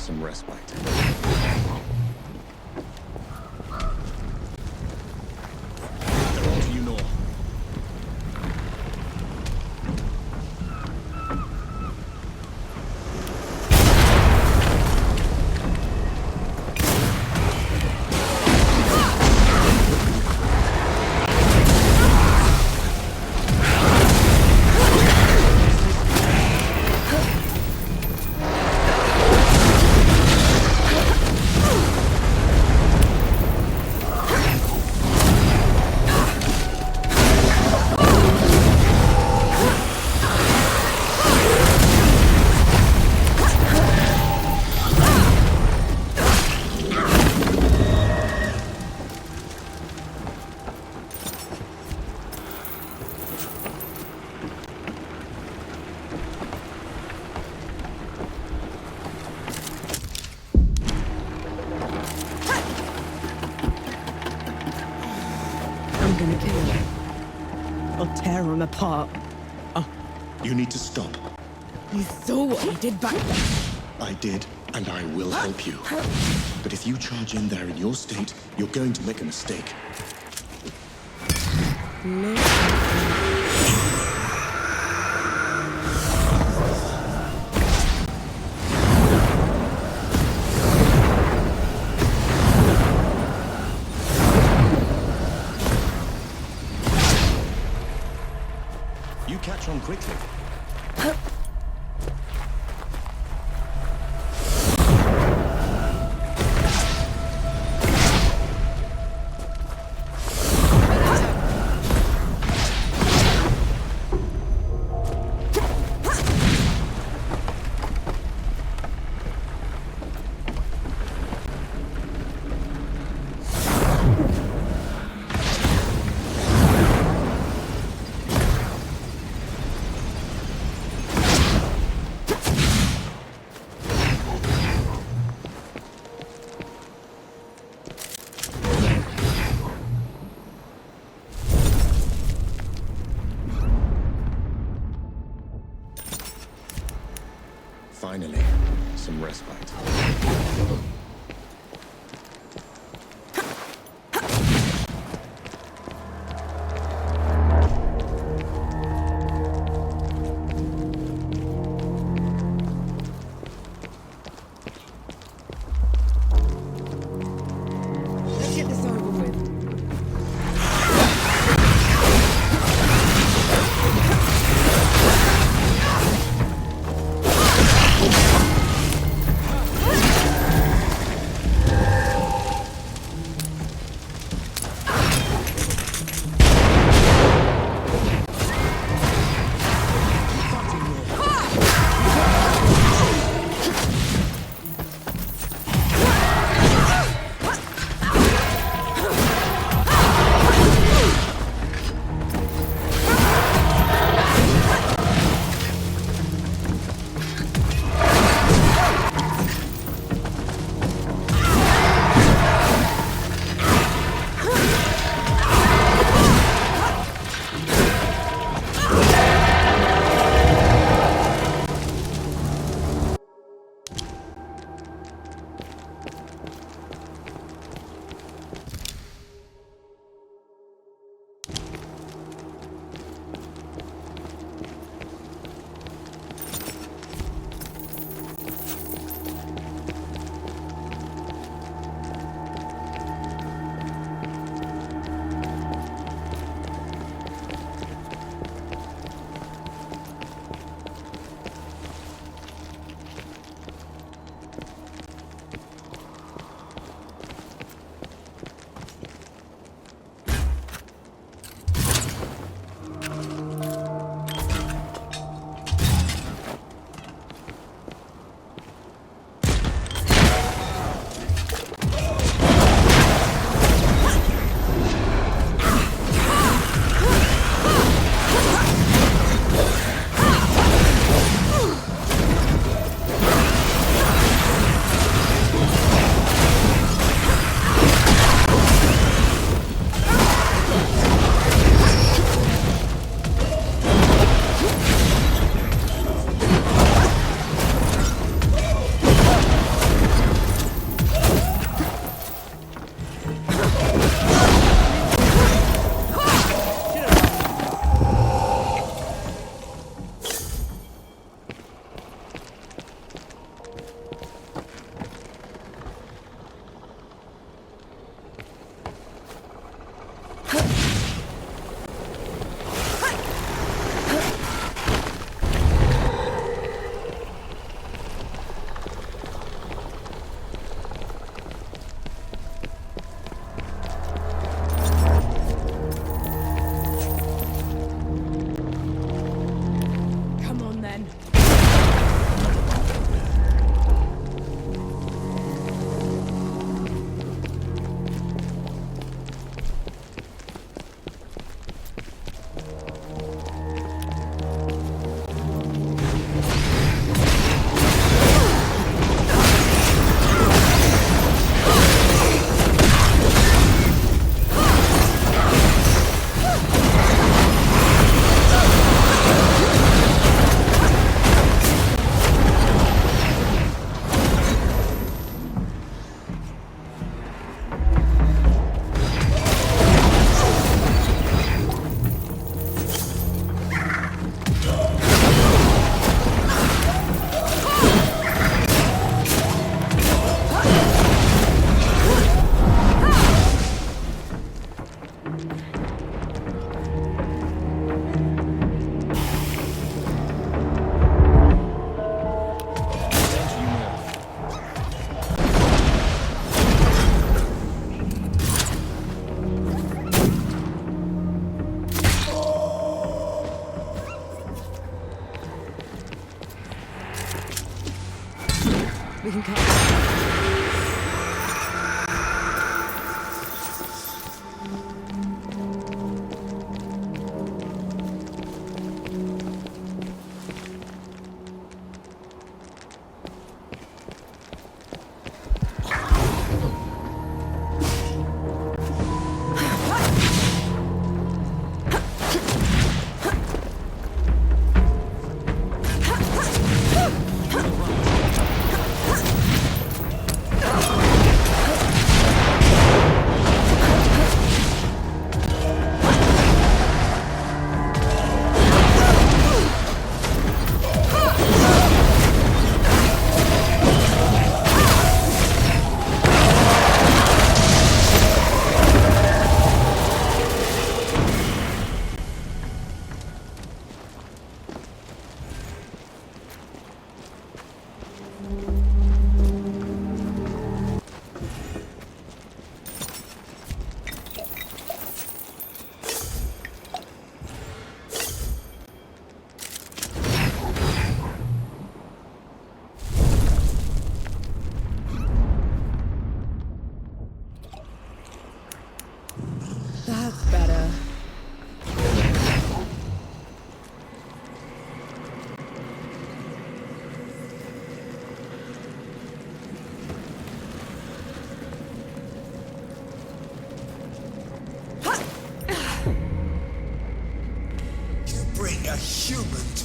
some respite. They're on to you, Nor. I'm gonna kill him. I'll tear him apart. You need to stop. You saw what he did back then. I did, and I will help you. But if you charge in there in your state, you're going to make a mistake. You catch on quickly.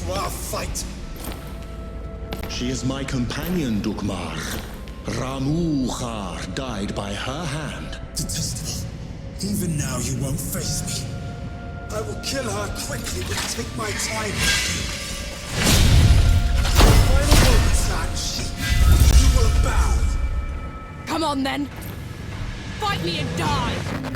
to our fight. She is my companion, Dukmar. Ramuhar died by her hand. Detestable. Even now you won't face me. I will kill her quickly, but take my time. Final moments, Anki. You will bow. Come on, then. Fight me and die!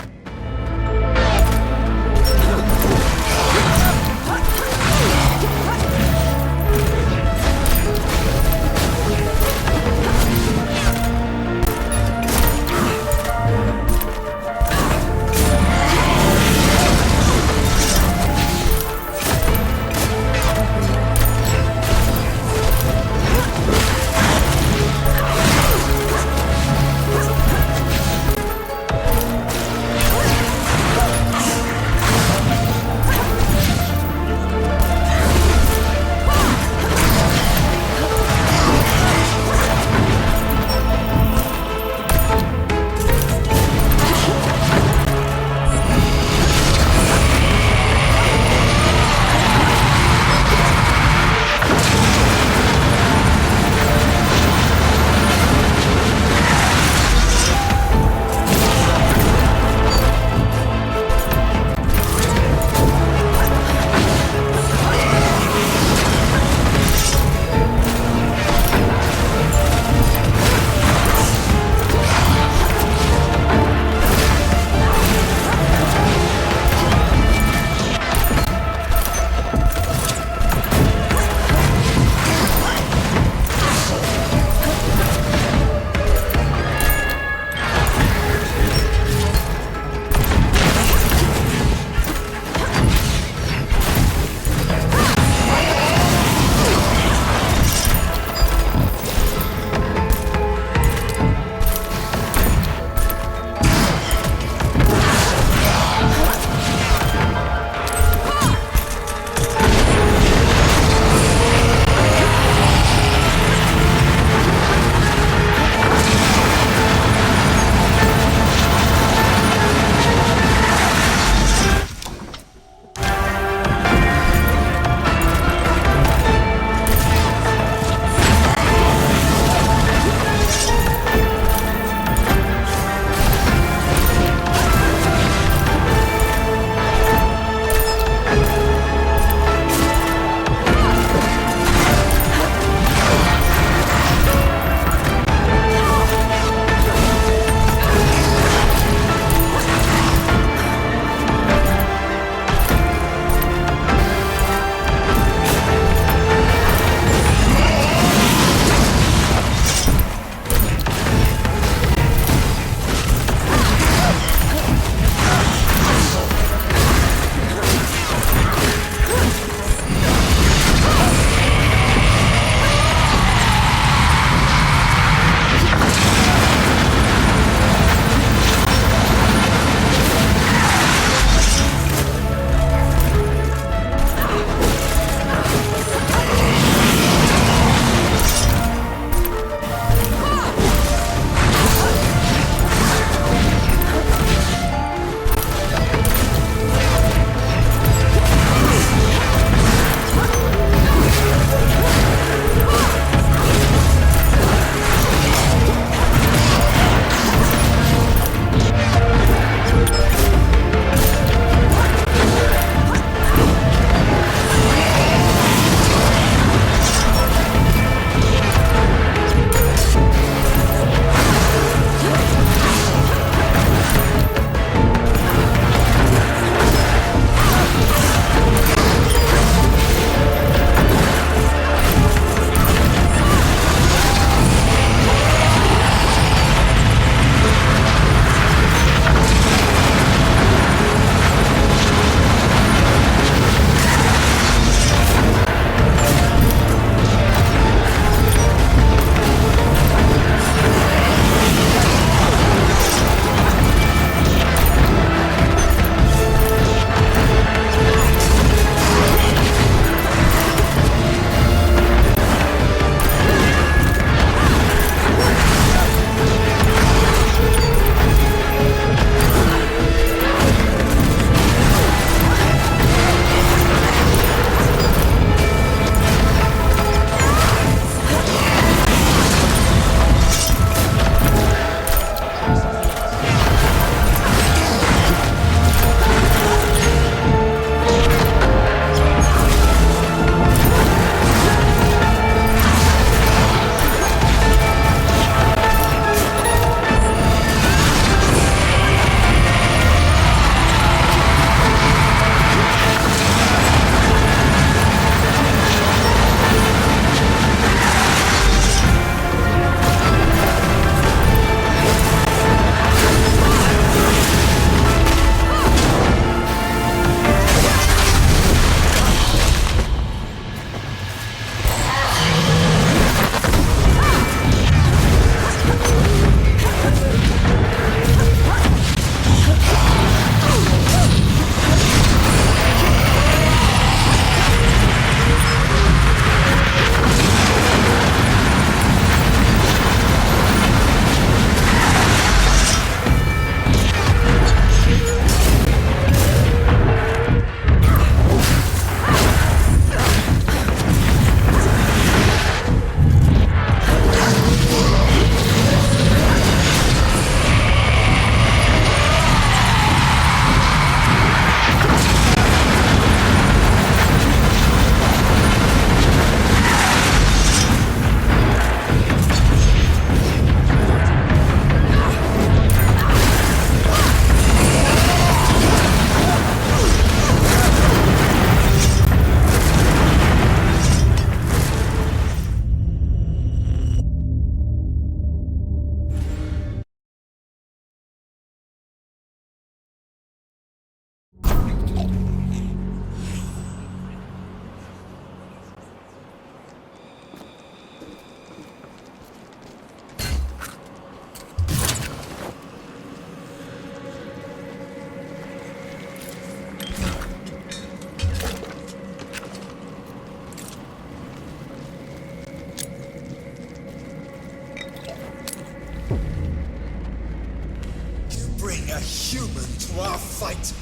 bring a human to our fight?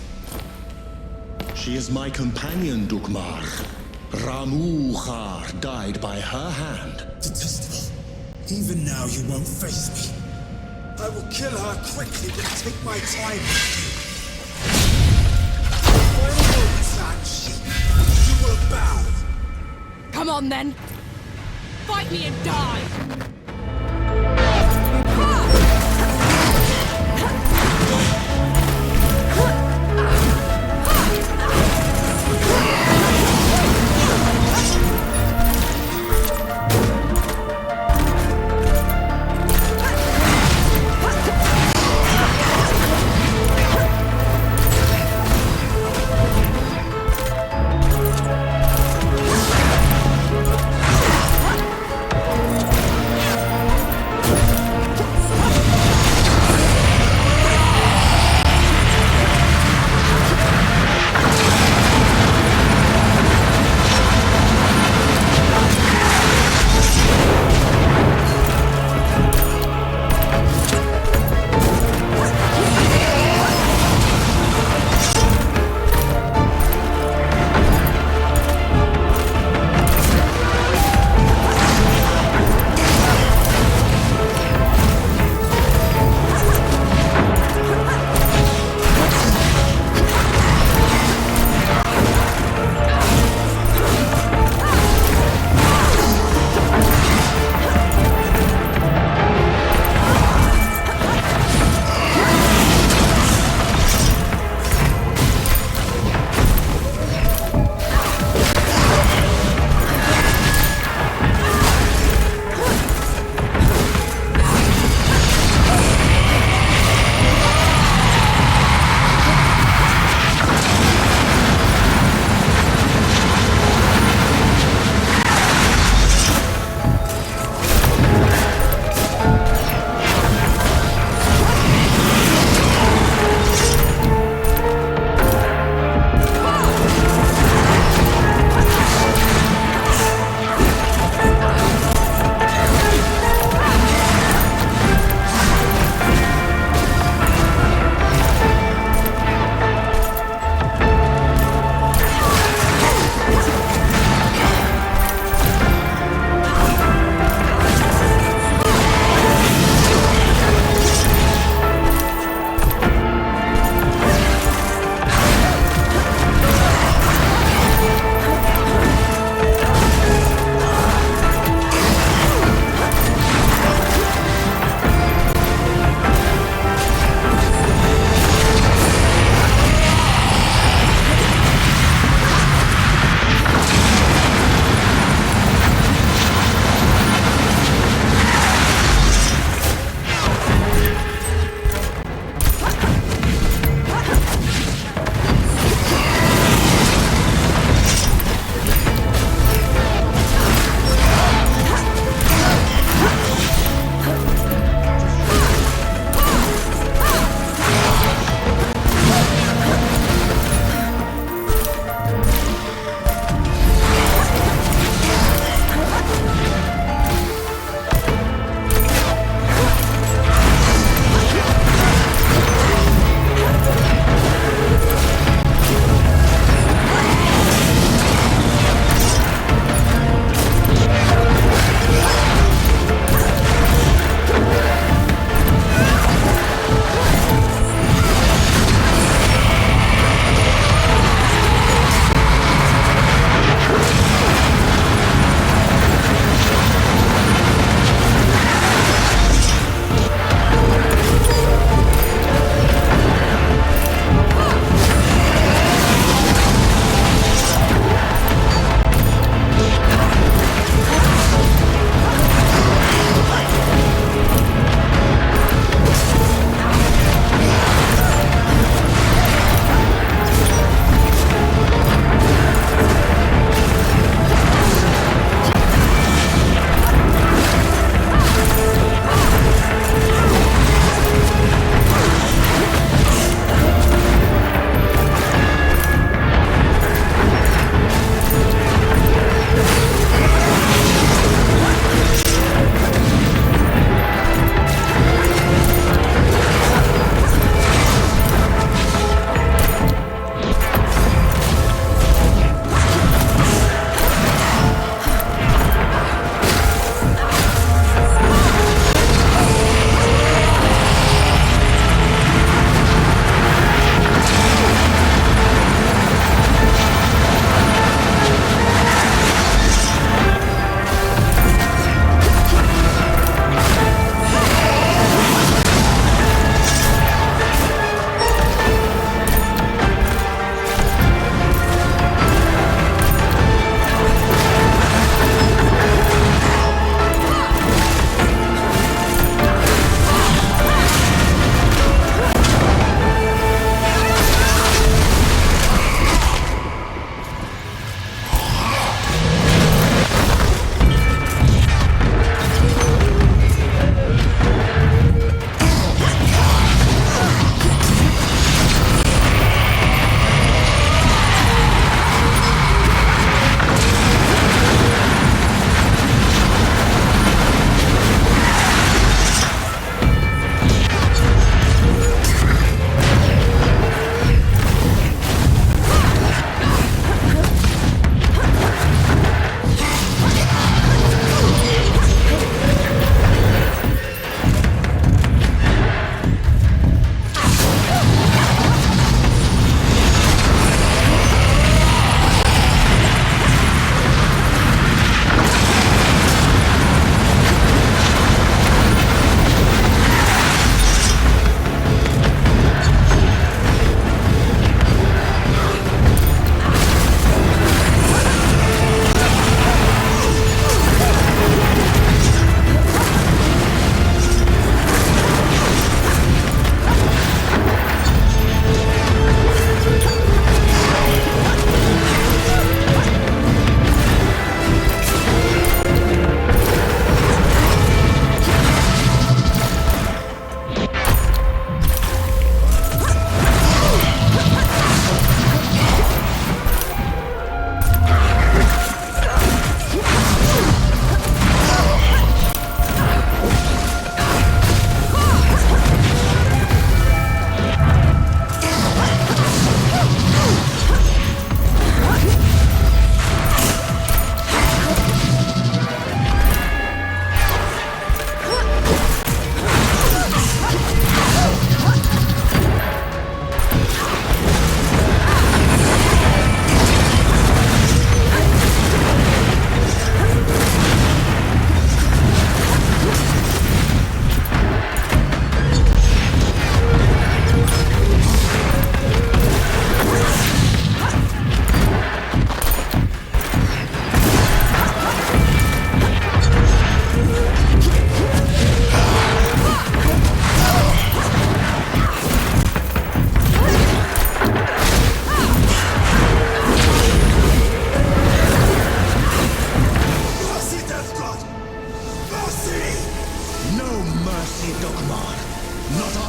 She is my companion, Dukmar. Ramu Khar died by her hand. Detestable. Even now you won't face me. I will kill her quickly, but take my time with you. Final moments, Anki. You will bow. Come on then! Fight me and die!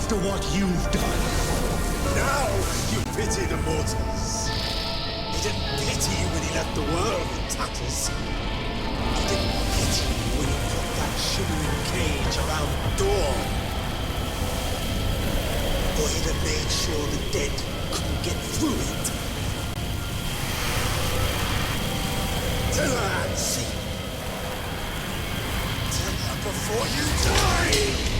after what you've done. Now you pity the mortals. He didn't pity you when he left the world in tatters. He didn't pity you when he put that shimmering cage around Dawn. Or he'd have made sure the dead couldn't get through it. Tell her, Ansi. Tell her before you die!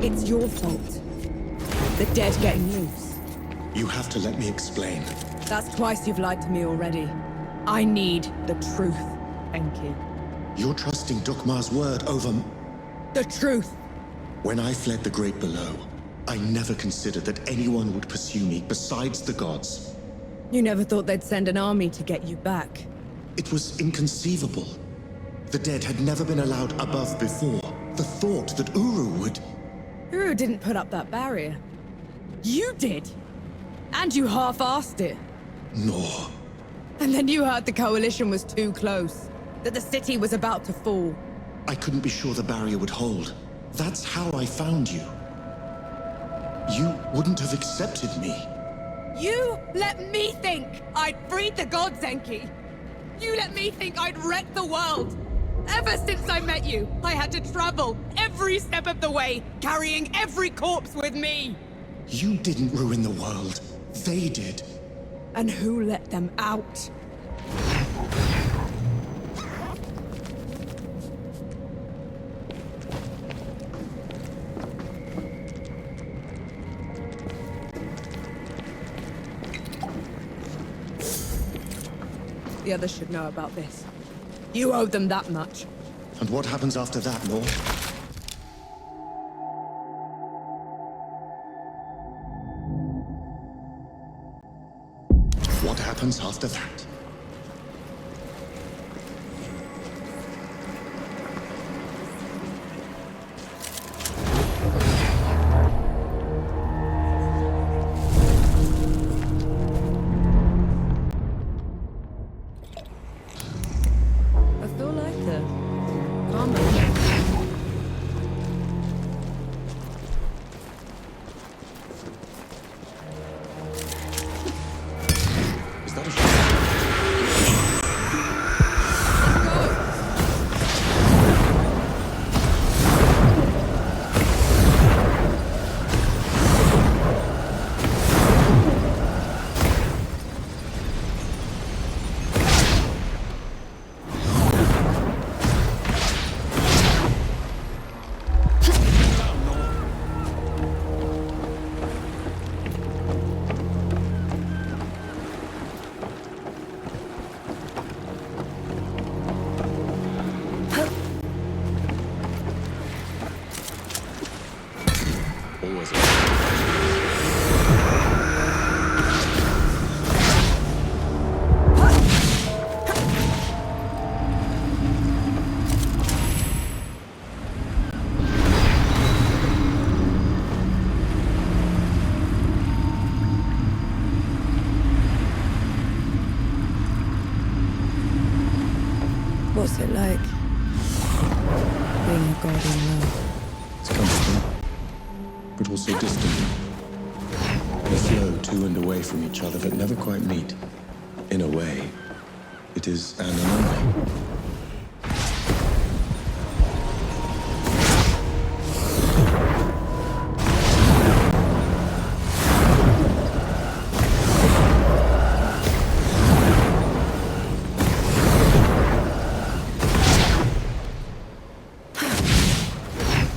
It's your fault. The dead getting loose. You have to let me explain. That's twice you've lied to me already. I need the truth, Enki. You're trusting Dukmar's word over... The truth! When I fled the Great Below, I never considered that anyone would pursue me besides the gods. You never thought they'd send an army to get you back. It was inconceivable. The dead had never been allowed above before. The thought that Uru would... Uru didn't put up that barrier. You did! And you half-assed it. Nor. And then you heard the coalition was too close. That the city was about to fall. I couldn't be sure the barrier would hold. That's how I found you. You wouldn't have accepted me. You let me think I'd freed the gods, Enki. You let me think I'd wrecked the world. Ever since I met you, I had to travel every step of the way, carrying every corpse with me. You didn't ruin the world. They did. And who let them out? The others should know about this. You owe them that much. And what happens after that, Nor? What happens after that? I feel like the calm. Is that a... Always. What's it like? Being a god in love. It's comforting, but also distant. They flow to and away from each other, but never quite meet. In a way, it is an anomaly.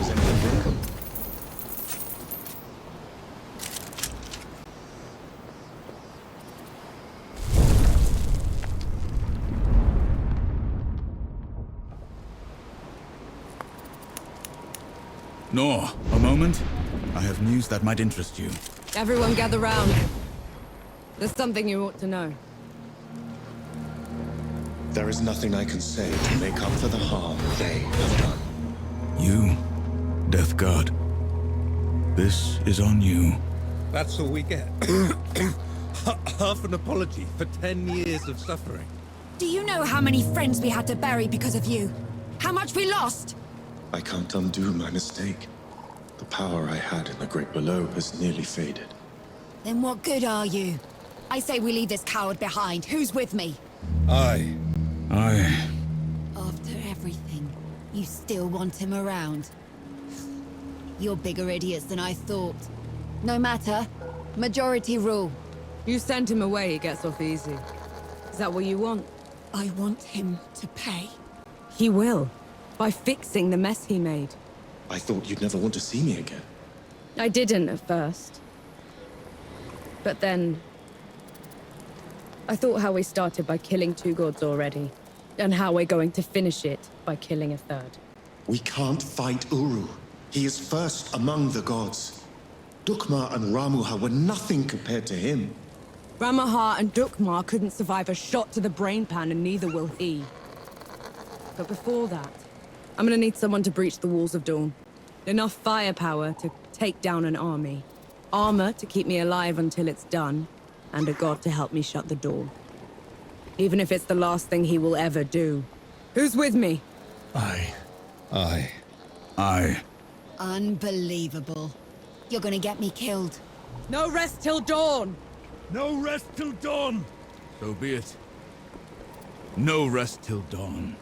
Is anything broken? Nor, a moment. I have news that might interest you. Everyone gather round. There's something you ought to know. There is nothing I can say to make up for the harm they have done. You, Death God. This is on you. That's all we get. Half an apology for 10 years of suffering. Do you know how many friends we had to bury because of you? How much we lost? I can't undo my mistake. The power I had in the Great Below has nearly faded. Then what good are you? I say we leave this coward behind. Who's with me? Aye. After everything, you still want him around. You're bigger idiots than I thought. No matter. Majority rule. You send him away, he gets off easy. Is that what you want? I want him to pay. He will. By fixing the mess he made. I thought you'd never want to see me again. I didn't at first. But then... I thought how we started by killing 2 gods already. And how we're going to finish it by killing a 3rd. We can't fight Uru. He is first among the gods. Dukmar and Ramuha were nothing compared to him. Ramuha and Dukmar couldn't survive a shot to the brain pan, and neither will he. But before that, I'm gonna need someone to breach the walls of Dawn. Enough firepower to take down an army. Armor to keep me alive until it's done. And a god to help me shut the door. Even if it's the last thing he will ever do. Who's with me? Aye. Unbelievable. You're gonna get me killed. No rest till dawn! No rest till dawn! So be it. No rest till dawn.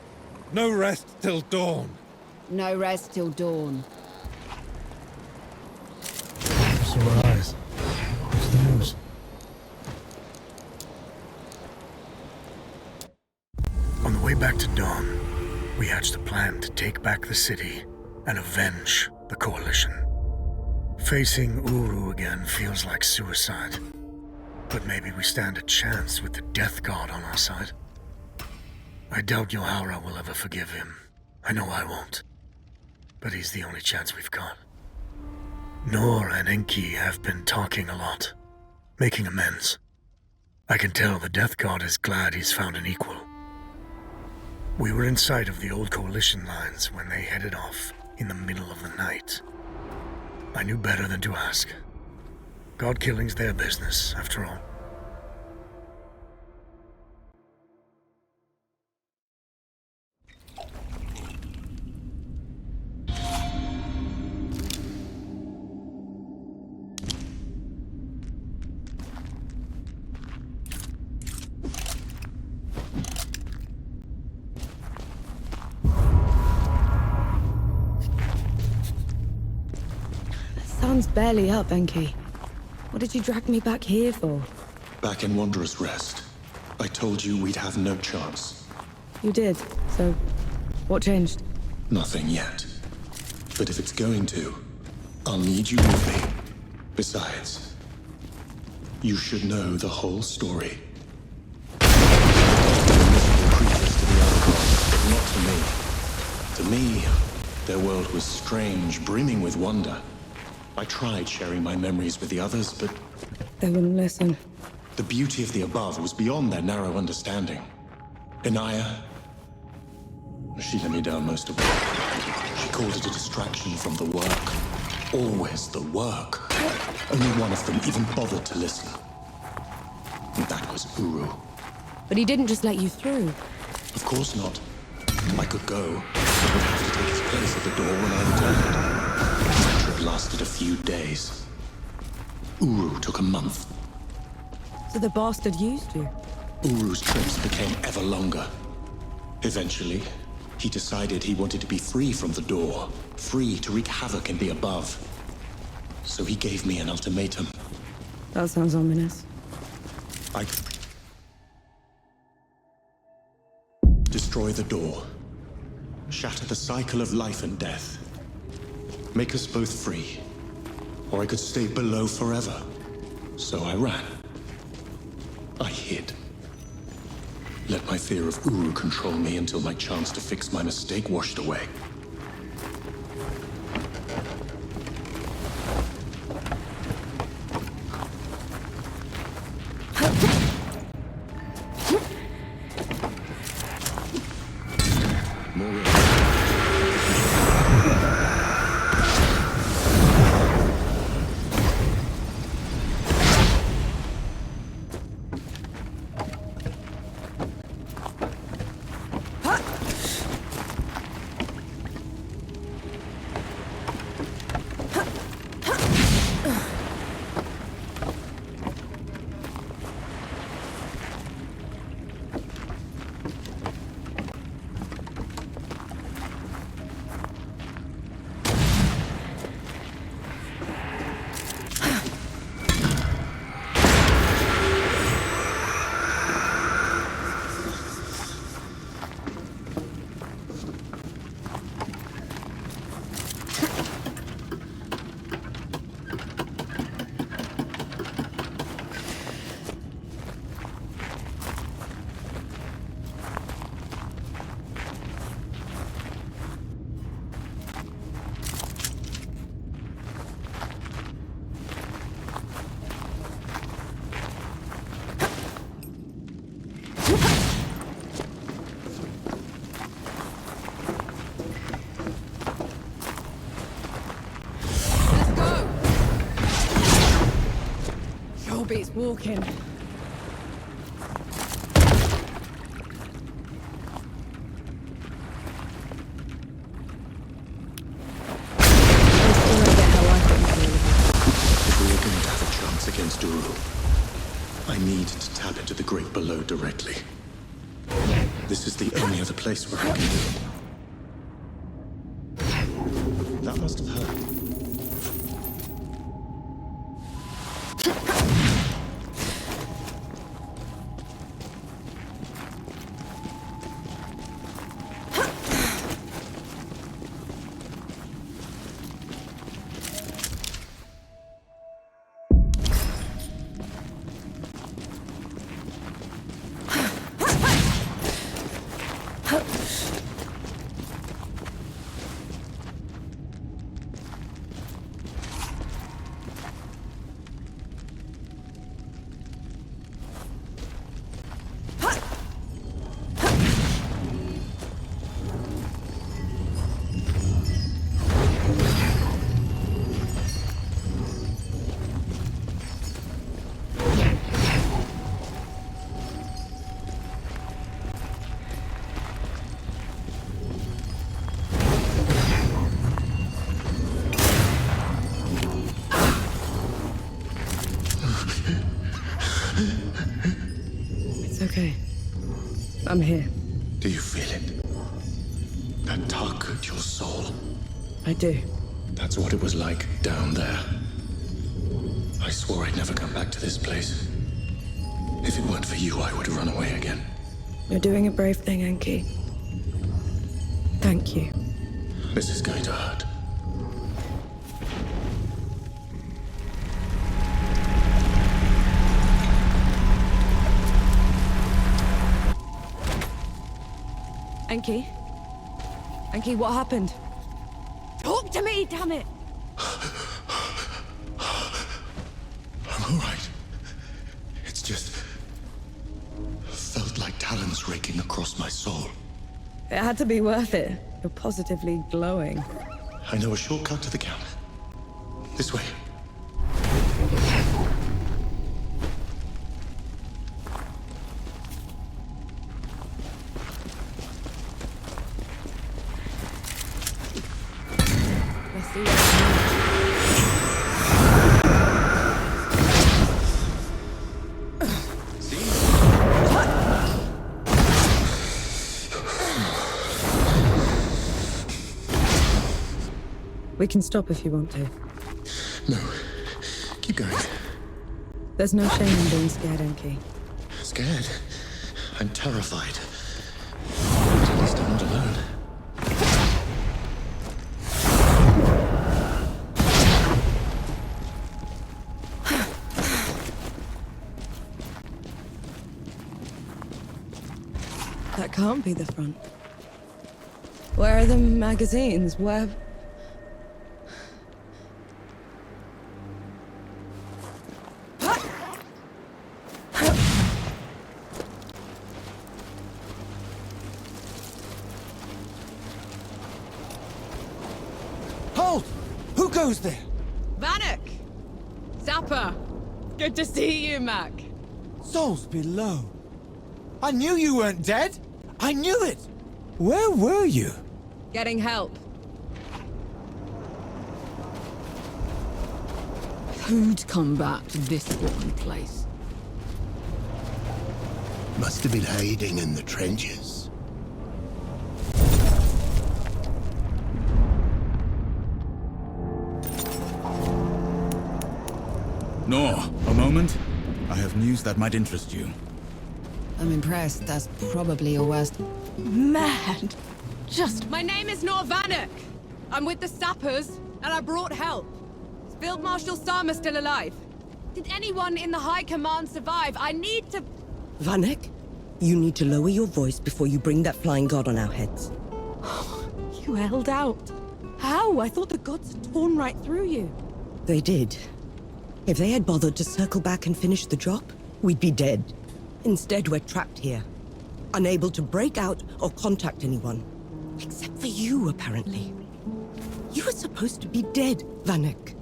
No rest till dawn. No rest till dawn. Sore eyes. What's the news? On the way back to Dawn, we hatched a plan to take back the city and avenge the Coalition. Facing Uru again feels like suicide. But maybe we stand a chance with the Death God on our side. I doubt Yohara will ever forgive him. I know I won't. But he's the only chance we've got. Nor and Enki have been talking a lot, making amends. I can tell the Death God is glad he's found an equal. We were in sight of the old Coalition lines when they headed off in the middle of the night. I knew better than to ask. God killing's their business, after all. Sun's barely up, Enki. What did you drag me back here for? Back in Wanderer's Rest, I told you we'd have no chance. You did, so what changed? Nothing yet. But if it's going to, I'll need you with me. Besides, you should know the whole story. The invisible creatures to the other gods, but not to me. To me, their world was strange, brimming with wonder. I tried sharing my memories with the others, but They wouldn't listen. the beauty of the above was beyond their narrow understanding. Inaya, she let me down most of all. She called it a distraction from the work. Always the work. Only one of them even bothered to listen. And that was Uru. But he didn't just let you through. Of course not. I could go. He would have to take his place at the door when I returned. My trip lasted a few days. Uru took a month. So the bastard used you. Uru's trips became ever longer. Eventually, he decided he wanted to be free from the door, free to wreak havoc in the above. So he gave me an ultimatum. That sounds ominous. I destroy the door, shatter the cycle of life and death, make us both free, or I could stay below forever. So I ran. I hid. Let my fear of Uru control me until my chance to fix my mistake washed away. all beats walking. If we are going to have a chance against Urdu, I need to tap into the great below directly. This is the only other place where I can do it. That must have hurt. Okay. I'm here. Do you feel it? That tug at your soul? I do. That's what it was like down there. I swore I'd never come back to this place. If it weren't for you, I would run away again. You're doing a brave thing, Enki. Thank you. This is going to hurt. Enki? Enki, what happened? Talk to me, damn it! I'm all right. It's just... felt like talons raking across my soul. It had to be worth it. You're positively glowing. I know a shortcut to the camp. This way. Let's see what we can stop if you want to. No. Keep going. There's no shame in being scared, Enki. Scared? I'm terrified. But at least I'm not alone. That can't be the front. Where are the magazines? Where... Halt! Who goes there? Vanek! Zappa! Good to see you, Mac. Souls below. I knew you weren't dead. I knew it. Where were you? Getting help. Who'd come back to this one place? Must have been hiding in the trenches. Nor, a moment. I have news that might interest you. I'm impressed. That's probably your worst. Mad! My name is Nor Vanek. I'm with the sappers, and I brought help. Is Field Marshal Sama still alive? Did anyone in the High Command survive? I need to... Vanek, you need to lower your voice before you bring that flying god on our heads. You held out. How? I thought the gods had torn right through you. They did. If they had bothered to circle back and finish the job, we'd be dead. Instead, we're trapped here. Unable to break out or contact anyone. Except for you, apparently. You were supposed to be dead, Vanek.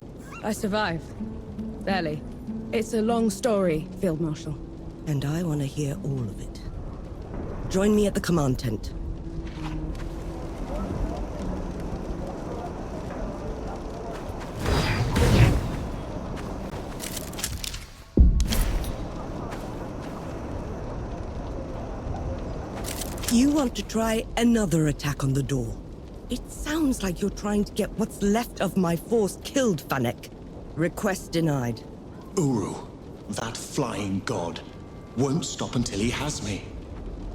I survived. Barely. It's a long story, Field Marshal. And I want to hear all of it. Join me at the command tent. You want to try another attack on the door? It sounds like you're trying to get what's left of my force killed, Vanek. Request denied. Uru, that flying god, won't stop until he has me.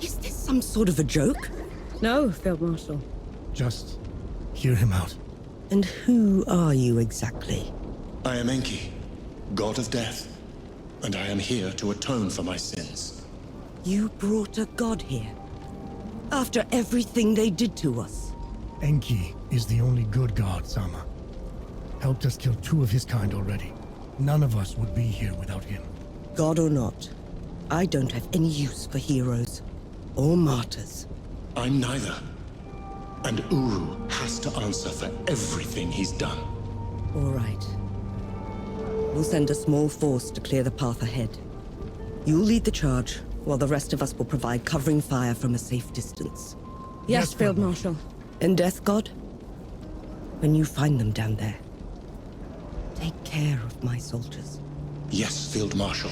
Is this some sort of a joke? No, Field Marshal. Just hear him out. And who are you exactly? I am Enki, god of death, and I am here to atone for my sins. You brought a god here? After everything they did to us? Enki is the only good god, Sama. Helped us kill 2 of his kind already. None of us would be here without him. God or not, I don't have any use for heroes. Or martyrs. I'm neither. And Uru has to answer for everything he's done. All right. We'll send a small force to clear the path ahead. You'll lead the charge, while the rest of us will provide covering fire from a safe distance. Yes, Field Marshal. And Death God? When you find them down there, take care of my soldiers. Yes, Field Marshal.